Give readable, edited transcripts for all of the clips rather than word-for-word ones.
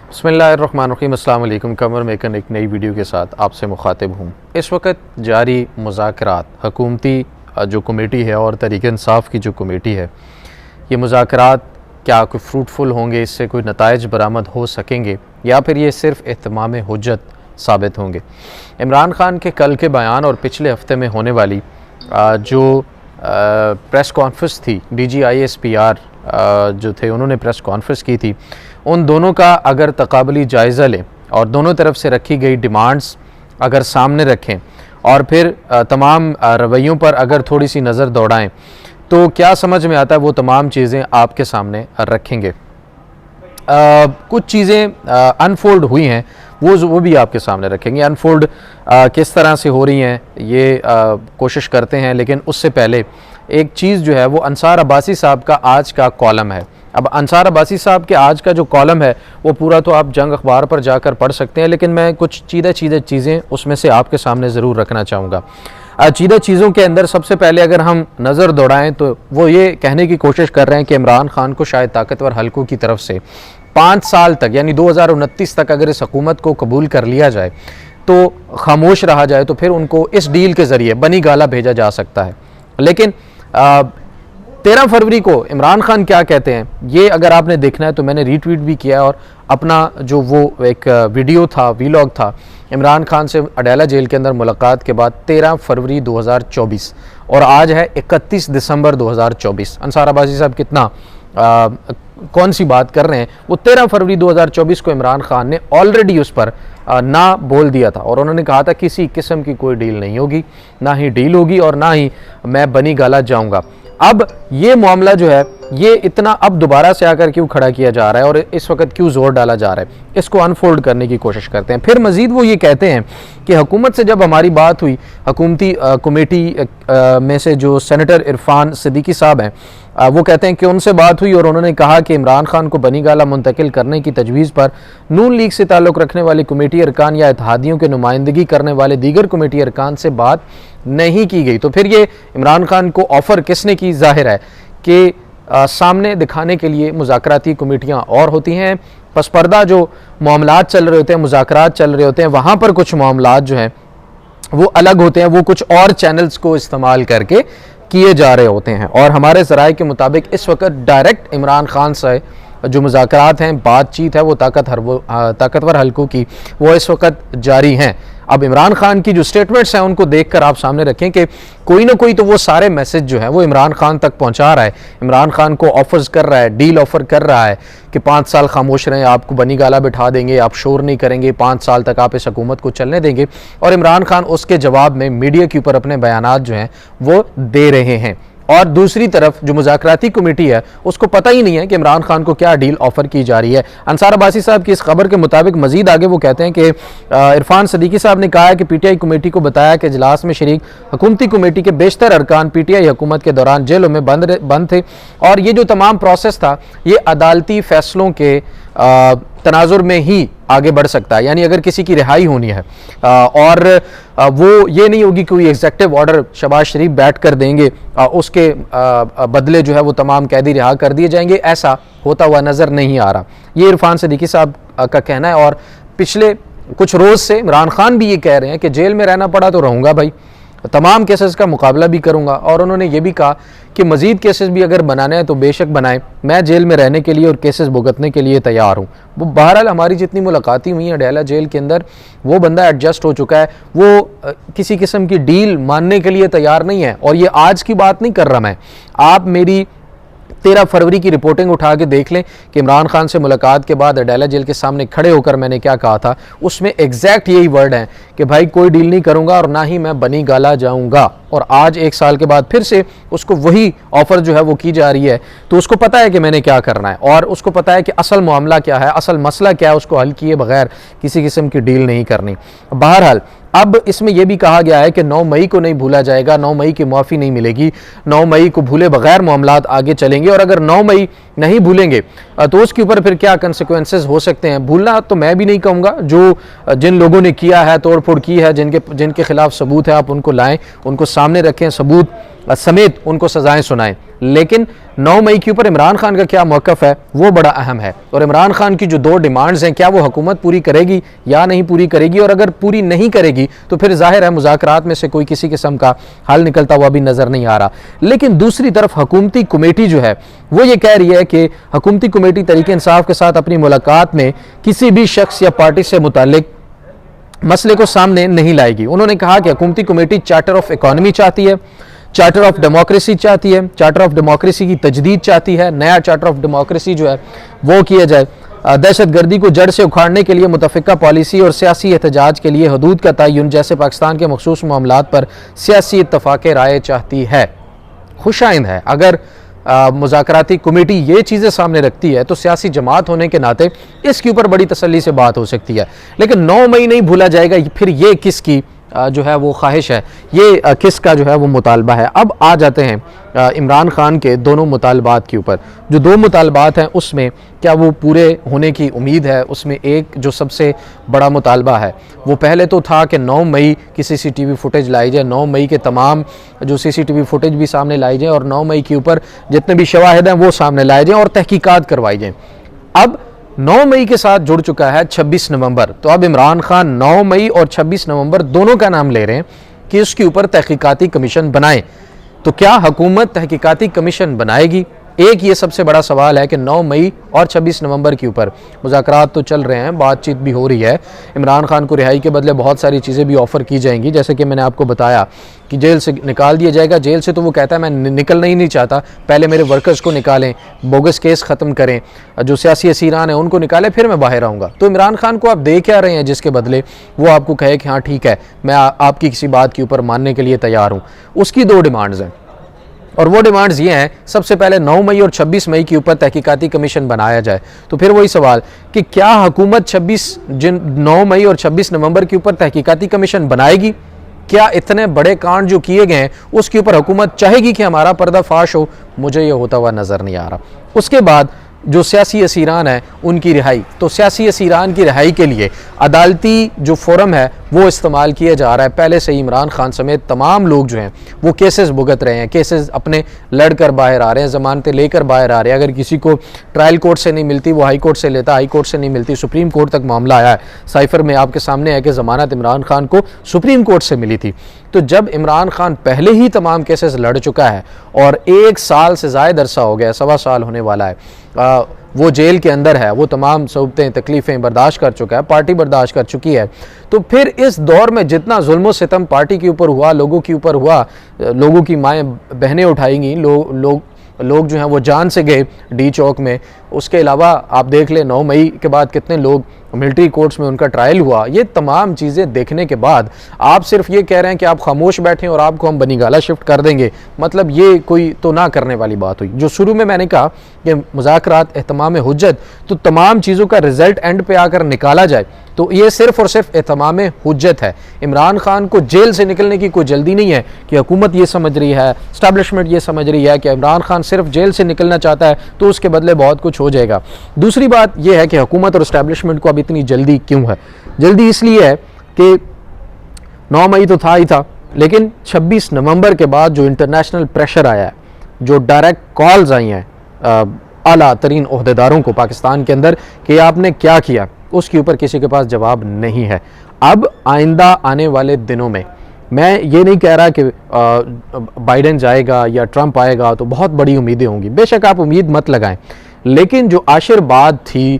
बिस्मिल्लाहिर्रहमानिर्रहीम। अस्सलाम वालेकुम। कमर मेकन एक नई वीडियो के साथ आपसे मुखातिब हूँ। इस वक्त जारी मुज़ाकरात हुकूमती जो कमेटी है और तहरीक इंसाफ की जो कमेटी है, ये मुज़ाकरात क्या कोई फ्रूटफुल होंगे, इससे कोई नताइज बरामद हो सकेंगे या फिर ये सिर्फ़ इत्माम हुज्जत साबित होंगे। इमरान खान के कल के बयान और पिछले हफ्ते में होने वाली जो प्रेस कॉन्फ्रेंस थी, DGISPR जो थे उन्होंने प्रेस कॉन्फ्रेंस की थी, उन दोनों का अगर तकाबली जायज़ा लें और दोनों तरफ से रखी गई डिमांड्स अगर सामने रखें और फिर तमाम रवैयों पर अगर थोड़ी सी नज़र दौड़ाएं तो क्या समझ में आता है, वो तमाम चीज़ें आपके सामने रखेंगे। कुछ चीज़ें अनफोल्ड हुई हैं, वो भी आपके सामने रखेंगे। अनफोल्ड किस तरह से हो रही हैं ये कोशिश करते हैं, लेकिन उससे पहले एक चीज़ जो है वो अंसार अब्बासी साहब का आज का कॉलम है। अब अंसार अब्बासी साहब के आज का जो कॉलम है वो पूरा तो आप जंग अखबार पर जाकर पढ़ सकते हैं, लेकिन मैं कुछ चीज़ें उसमें से आपके सामने ज़रूर रखना चाहूँगा। चीज़ों के अंदर सबसे पहले अगर हम नज़र दौड़ाएं तो वो ये कहने की कोशिश कर रहे हैं कि इमरान खान को शायद ताकतवर हलकों की तरफ से 5 साल तक यानी 2029 तक अगर इस हुकूमत को कबूल कर लिया जाए तो खामोश रहा जाए तो फिर उनको इस डील के ज़रिए बनी गाला भेजा जा सकता है। लेकिन 13 फरवरी को इमरान खान क्या कहते हैं ये अगर आपने देखना है तो मैंने रीट्वीट भी किया और अपना जो वो एक वीडियो था, वीलॉग था इमरान खान से अडयाला जेल के अंदर मुलाकात के बाद 13 फरवरी 2024 और आज है 31 दिसंबर 2024। अंसार अब्बासी साहब कितना कौन सी बात कर रहे हैं। वो 13 फरवरी 2024 को इमरान खान ने ऑलरेडी उस पर ना बोल दिया था और उन्होंने कहा था किसी किस्म की कोई डील नहीं होगी, ना ही डील होगी और ना ही मैं बनी गाला जाऊंगा। अब ये मामला जो है ये इतना अब दोबारा से आकर क्यों खड़ा किया जा रहा है और इस वक्त क्यों जोर डाला जा रहा है, इसको अनफोल्ड करने की कोशिश करते हैं। फिर मजीद वो ये कहते हैं कि हुकूमत से जब हमारी बात हुई, हुकूमती कमेटी में से जो सेनेटर इरफान सिद्दीकी साहब हैं, वो कहते हैं कि उनसे बात हुई और उन्होंने कहा कि इमरान खान को बनी गाला मुंतकिल करने की तजवीज़ पर नून लीग से ताल्लुक़ रखने वाली कमेटी अरकान या इत्तेहादियों के नुमाइंदगी करने वाले दीगर कमेटी अरकान से बात नहीं की गई। तो फिर ये इमरान खान को ऑफ़र किसने की? जाहिर है कि सामने दिखाने के लिए मुज़ाकराती कमेटियाँ और होती हैं, पस पर्दा जो मामलात चल रहे होते हैं, मुज़ाकरात चल रहे होते हैं, वहाँ पर कुछ मामलात जो हैं वो अलग होते हैं, वो कुछ और चैनल्स को इस्तेमाल करके किए जा रहे होते हैं। और हमारे ज़राए के मुताबिक इस वक्त डायरेक्ट इमरान खान से जो मुज़ाकरात हैं, बातचीत है, वो ताकतवर हलकों की वो इस वक्त जारी हैं। अब इमरान खान की जो स्टेटमेंट्स हैं उनको देखकर आप सामने रखें कि कोई ना कोई तो वो सारे मैसेज जो है वो इमरान खान तक पहुंचा रहा है, इमरान खान को ऑफर्स कर रहा है, डील ऑफर कर रहा है कि 5 साल खामोश रहें, आपको बनी गाला बिठा देंगे, आप शोर नहीं करेंगे, 5 साल तक आप इस हुकूमत को चलने देंगे। और इमरान खान उसके जवाब में मीडिया के ऊपर अपने बयानात जो हैं वो दे रहे हैं। और दूसरी तरफ जो मुज़ाकराती कमेटी है उसको पता ही नहीं है कि इमरान खान को क्या डील ऑफर की जा रही है। अंसार अब्बासी साहब की इस खबर के मुताबिक मजीद आगे वो कहते हैं कि इरफान सिद्दीकी साहब ने कहा है कि PTI कमेटी को बताया कि इजलास में शरीक हुकूमती कमेटी के बेशतर अरकान PTI हुकूमत के दौरान जेलों में बंद थे और ये जो तमाम प्रोसेस था ये अदालती फैसलों के तनाजुर में ही आगे बढ़ सकता है, यानी अगर किसी की रिहाई होनी है और वो ये नहीं होगी कि कोई एग्जेक्टिव ऑर्डर शहबाज शरीफ बैठ कर देंगे, उसके बदले जो है वो तमाम कैदी रिहा कर दिए जाएंगे, ऐसा होता हुआ नज़र नहीं आ रहा। ये इरफान सिद्दीकी साहब का कहना है। और पिछले कुछ रोज़ से इमरान खान भी ये कह रहे हैं कि जेल में रहना पड़ा तो रहूँगा भाई, तमाम केसेस का मुकाबला भी करूंगा। और उन्होंने ये भी कहा कि मज़ीद केसेस भी अगर बनाने हैं तो बेशक बनाएं, मैं जेल में रहने के लिए और केसेस भुगतने के लिए तैयार हूँ। वो बहरहाल हमारी जितनी मुलाकातें हुई हैं अडयाला जेल के अंदर, वो बंदा एडजस्ट हो चुका है, वो किसी किस्म की डील मानने के लिए तैयार नहीं है। और ये आज की बात नहीं कर रहा मैं, आप मेरी 13 फरवरी की रिपोर्टिंग उठा के देख लें कि इमरान खान से मुलाकात के बाद अडयाला जेल के सामने खड़े होकर मैंने क्या कहा था। उसमें एग्जैक्ट यही वर्ड हैं कि भाई कोई डील नहीं करूंगा और ना ही मैं बनी गाला जाऊंगा। और आज 1 साल के बाद फिर से उसको वही ऑफर जो है वो की जा रही है, तो उसको पता है कि मैंने क्या करना है और उसको पता है कि असल मामला क्या है, असल मसला क्या है, उसको हल किए बगैर किसी किस्म की डील नहीं करनी। बहरहाल अब इसमें यह भी कहा गया है कि 9 मई को नहीं भूला जाएगा, 9 मई की माफ़ी नहीं मिलेगी, 9 मई को भूले बगैर मामलात आगे चलेंगे। और अगर 9 मई नहीं भूलेंगे तो उसके ऊपर फिर क्या कंसिक्वेंसेस हो सकते हैं, भूलना तो मैं भी नहीं कहूँगा। जो जिन लोगों ने किया है, तोड़ फोड़ की है, जिनके खिलाफ सबूत है, आप उनको लाएं, उनको सामने रखें, सबूत समेत उनको सजाएं सुनाएं। लेकिन 9 मई के ऊपर इमरान खान का क्या मौक़िफ़ है वो बड़ा अहम है। और इमरान खान की जो 2 डिमांड्स हैं, क्या वो हुकूमत पूरी करेगी या नहीं पूरी करेगी, और अगर पूरी नहीं करेगी तो फिर जाहिर है मुज़ाकरात में से कोई किसी किस्म का हल निकलता हुआ भी नज़र नहीं आ रहा। लेकिन दूसरी तरफ हुकूमती कमेटी जो है वो ये कह रही है कि हुकूमती कमेटी तहरीक इंसाफ के साथ अपनी मुलाकात में किसी भी शख्स या पार्टी से मुताल्लिक मसले को सामने नहीं लाएगी। उन्होंने कहा कि हुकूमती कमेटी चार्टर ऑफ इकॉनमी चाहती है, चार्टर ऑफ डेमोक्रेसी चाहती है, चार्टर ऑफ डेमोक्रेसी की तजदीद चाहती है, नया चार्टर ऑफ डेमोक्रेसी जो है वो किया जाए, दहशत गर्दी को जड़ से उखाड़ने के लिए मुतफ़िका पॉलिसी और सियासी एहतजाज के लिए हदूद का तयन जैसे पाकिस्तान के मखसूस मामलात पर सियासी इत्तफ़ाक़ राय चाहती है। खुशाइंद है अगर मुज़ाकराती कमेटी ये चीज़ें सामने रखती है तो सियासी जमात होने के नाते इसके ऊपर बड़ी तसल्ली से बात हो सकती है। लेकिन 9 मई नहीं भूला जाएगा, फिर ये किसकी जो है वो ख्वाहिश है, ये किसका जो है वो मुतालबा है। अब आ जाते हैं इमरान खान के दोनों मुतालबात के ऊपर। जो 2 मुतालबात हैं उसमें क्या वो पूरे होने की उम्मीद है। उसमें एक जो सबसे बड़ा मुतालबा है वो पहले तो था कि 9 मई की CCTV फुटेज लाई जाए, 9 मई के तमाम जो CCTV फुटेज भी सामने लाई जाए और 9 मई के ऊपर जितने भी शवाहिद हैं वो सामने लाए जाएँ और तहकीकात करवाई जाएँ। अब 9 मई के साथ जुड़ चुका है 26 नवंबर, तो अब इमरान खान 9 मई और 26 नवंबर दोनों का नाम ले रहे हैं कि उसके ऊपर तहकीकाती कमीशन बनाएं। तो क्या हुकूमत तहकीकाती कमीशन बनाएगी? एक ये सबसे बड़ा सवाल है कि 9 मई और 26 नवंबर के ऊपर मुज़ाकरात तो चल रहे हैं, बातचीत भी हो रही है। इमरान खान को रिहाई के बदले बहुत सारी चीज़ें भी ऑफ़र की जाएंगी, जैसे कि मैंने आपको बताया कि जेल से निकाल दिया जाएगा। जेल से तो वो कहता है मैं निकलना ही नहीं चाहता, पहले मेरे वर्कर्स को निकालें, बोगस केस ख़त्म करें, जो सियासी असीरान हैं उनको निकालें, फिर मैं बाहर आऊँगा। तो इमरान खान को आप दे क्या रहे हैं जिसके बदले वो आपको कहे कि हाँ ठीक है मैं आपकी किसी बात के ऊपर मानने के लिए तैयार हूँ। उसकी 2 डिमांड्स हैं और वो डिमांड्स ये हैं, सबसे पहले 9 मई और 26 मई के ऊपर तहकीकाती कमीशन बनाया जाए। तो फिर वही सवाल कि क्या हुकूमत 9 मई और 26 नवंबर के ऊपर तहकीकाती कमीशन बनाएगी? क्या इतने बड़े कांड जो किए गए हैं उसके ऊपर हुकूमत चाहेगी कि हमारा पर्दाफाश हो? मुझे ये होता हुआ नज़र नहीं आ रहा। उसके बाद जो सियासी असीरान है उनकी रिहाई, तो सियासी असीरान की रिहाई के लिए अदालती जो फोरम है वो इस्तेमाल किया जा रहा है। पहले से ही इमरान खान समेत तमाम लोग जो हैं वो केसेस भुगत रहे हैं, केसेस अपने लड़कर बाहर आ रहे हैं, ज़मानतें लेकर बाहर आ रहे हैं। अगर किसी को ट्रायल कोर्ट से नहीं मिलती वो हाई कोर्ट से लेता, हाई कोर्ट से नहीं मिलती सुप्रीम कोर्ट तक मामला आया है। साइफर में आपके सामने है कि ज़मानत इमरान खान को सुप्रीम कोर्ट से मिली थी। तो जब इमरान खान पहले ही तमाम केसेस लड़ चुका है और 1 साल से ज़ायद अरसा हो गया, 1.25 साल होने वाला है, वो जेल के अंदर है, वो तमाम सौबतें तकलीफ़ें बर्दाश्त कर चुका है, पार्टी बर्दाश्त कर चुकी है। तो फिर इस दौर में जितना जुल्म सितम पार्टी के ऊपर हुआ, लोगों के ऊपर हुआ, लोगों की माएँ बहनें उठाएंगी, लोग जो हैं वो जान से गए डी चौक में। उसके अलावा आप देख लें 9 मई के बाद कितने लोग मिलिट्री कोर्ट्स में उनका ट्रायल हुआ। ये तमाम चीज़ें देखने के बाद आप सिर्फ ये कह रहे हैं कि आप खामोश बैठें और आपको हम बनीगाला शिफ्ट कर देंगे, मतलब ये कोई तो ना करने वाली बात हुई। जो शुरू में मैंने कहा कि मुज़ाकरात एहतमाम हुज्जत, तो तमाम चीज़ों का रिज़ल्ट एंड पे आकर निकाला जाए, तो ये सिर्फ और सिर्फ एहतमाम हुज्जत है। इमरान खान को जेल से निकलने की कोई जल्दी नहीं है कि हुकूमत ये समझ रही है, इस्टेब्लिशमेंट ये समझ रही है कि इमरान खान सिर्फ जेल से निकलना चाहता है तो उसके बदले बहुत कुछ हो जाएगा। दूसरी बात यह है कि हुकूमत और इस्टेब्लिशमेंट को अब इतनी जल्दी क्यों है? जल्दी इसलिए है कि 9 मई तो था ही था, लेकिन 26 नवंबर के बाद जो इंटरनेशनल प्रेशर आया है, जो डायरेक्ट कॉल्स आई हैं आला तरीन ओहदेदारों को पाकिस्तान के अंदर कि आपने क्या किया, उसके ऊपर किसी के पास जवाब नहीं है। अब आइंदा आने वाले दिनों में मैं ये नहीं कह रहा कि बाइडेन जाएगा या ट्रंप आएगा तो बहुत बड़ी उम्मीदें होंगी, बेशक आप उम्मीद मत लगाएं, लेकिन जो आशीर्वाद थी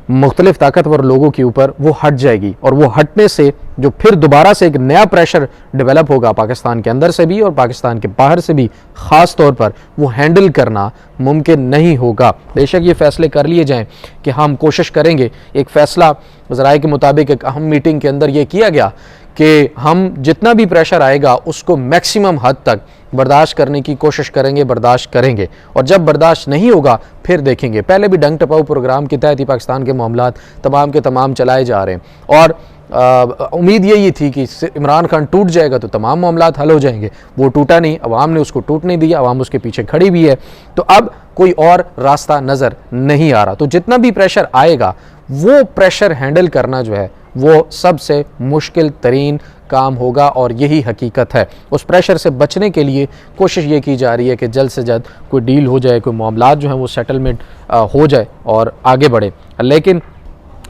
मुख्तलिफ ताकतवर लोगों के ऊपर वो हट जाएगी और वो हटने से जो फिर दोबारा से एक नया प्रेशर डेवलप होगा पाकिस्तान के अंदर से भी और पाकिस्तान के बाहर से भी, ख़ास तौर पर वो हैंडल करना मुमकिन नहीं होगा। बेशक ये फ़ैसले कर लिए जाएं कि हम कोशिश करेंगे। एक फ़ैसला ज़राए के मुताबिक एक अहम मीटिंग के अंदर ये किया गया कि हम जितना भी प्रेशर आएगा उसको मैक्सिमम हद तक बर्दाश्त करने की कोशिश करेंगे, बर्दाश्त करेंगे, और जब बर्दाश्त नहीं होगा फिर देखेंगे। पहले भी डंग टपाऊ प्रोग्राम के तहत ही पाकिस्तान के मामलात तमाम के तमाम चलाए जा रहे हैं और उम्मीद यही थी कि इमरान खान टूट जाएगा तो तमाम मामलात हल हो जाएंगे। वो टूटा नहीं, अवाम ने उसको टूटने दिया, अवाम उसके पीछे खड़ी भी है। तो अब कोई और रास्ता नज़र नहीं आ रहा। तो जितना भी प्रेशर आएगा वो प्रेशर हैंडल करना जो है वो सबसे मुश्किल तरीन काम होगा और यही हकीकत है। उस प्रेशर से बचने के लिए कोशिश ये की जा रही है कि जल्द से जल्द कोई डील हो जाए, कोई मामलात जो हैं वो सेटलमेंट हो जाए और आगे बढ़े। लेकिन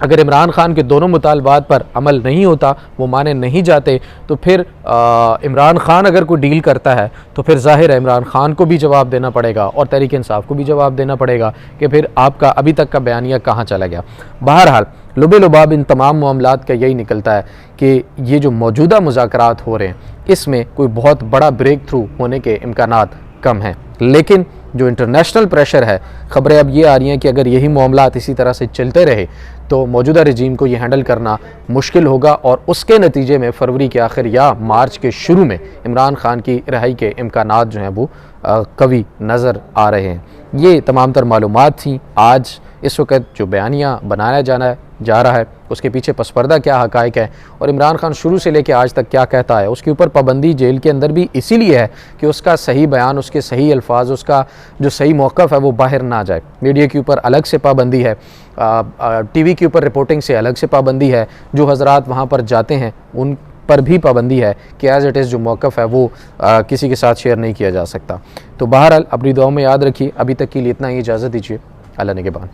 अगर इमरान खान के दोनों मुतालबात पर अमल नहीं होता, वो माने नहीं जाते, तो फिर इमरान खान अगर कोई डील करता है तो फिर जाहिर है इमरान खान को भी जवाब देना पड़ेगा और तहरीक इंसाफ को भी जवाब देना पड़ेगा कि फिर आपका अभी तक का बयानिया कहाँ चला गया। बहरहाल लुबे लुबाब इन तमाम मामलात का यही निकलता है कि ये जो मौजूदा मुज़ाकरात हो रहे हैं इसमें कोई बहुत बड़ा ब्रेक थ्रू होने के इम्कानात कम हैं। लेकिन जो इंटरनेशनल प्रेशर है, ख़बरें अब ये आ रही हैं कि अगर यही मामलात इसी तरह से चलते रहे तो मौजूदा रजीम को ये हैंडल करना मुश्किल होगा और उसके नतीजे में फरवरी के आखिर या मार्च के शुरू में इमरान खान की रिहाई के इम्कानात जो हैं वो कवी नज़र आ रहे हैं। ये तमाम तर मालूमात थी। आज इस वक्त जो बयानिया बनाया जा रहा है उसके पीछे पसपर्दा क्या हक़ाइक़ है और इमरान खान शुरू से लेकर आज तक क्या कहता है, उसके ऊपर पाबंदी जेल के अंदर भी इसीलिए है कि उसका सही बयान, उसके सही अल्फाज, उसका जो सही मौक़िफ़ है वो बाहर ना जाए। मीडिया के ऊपर अलग से पाबंदी है, टीवी के ऊपर रिपोर्टिंग से अलग से पाबंदी है, जो हज़रात वहाँ पर जाते हैं उन पर भी पाबंदी है कि एज़ इट इज़ जो मौक़िफ़ है वो किसी के साथ शेयर नहीं किया जा सकता। तो बहरहाल अपनी दुआओं में याद रखिए। अभी तक के लिए इतना ही, इजाज़त दीजिए। अल्लाह निगहबान।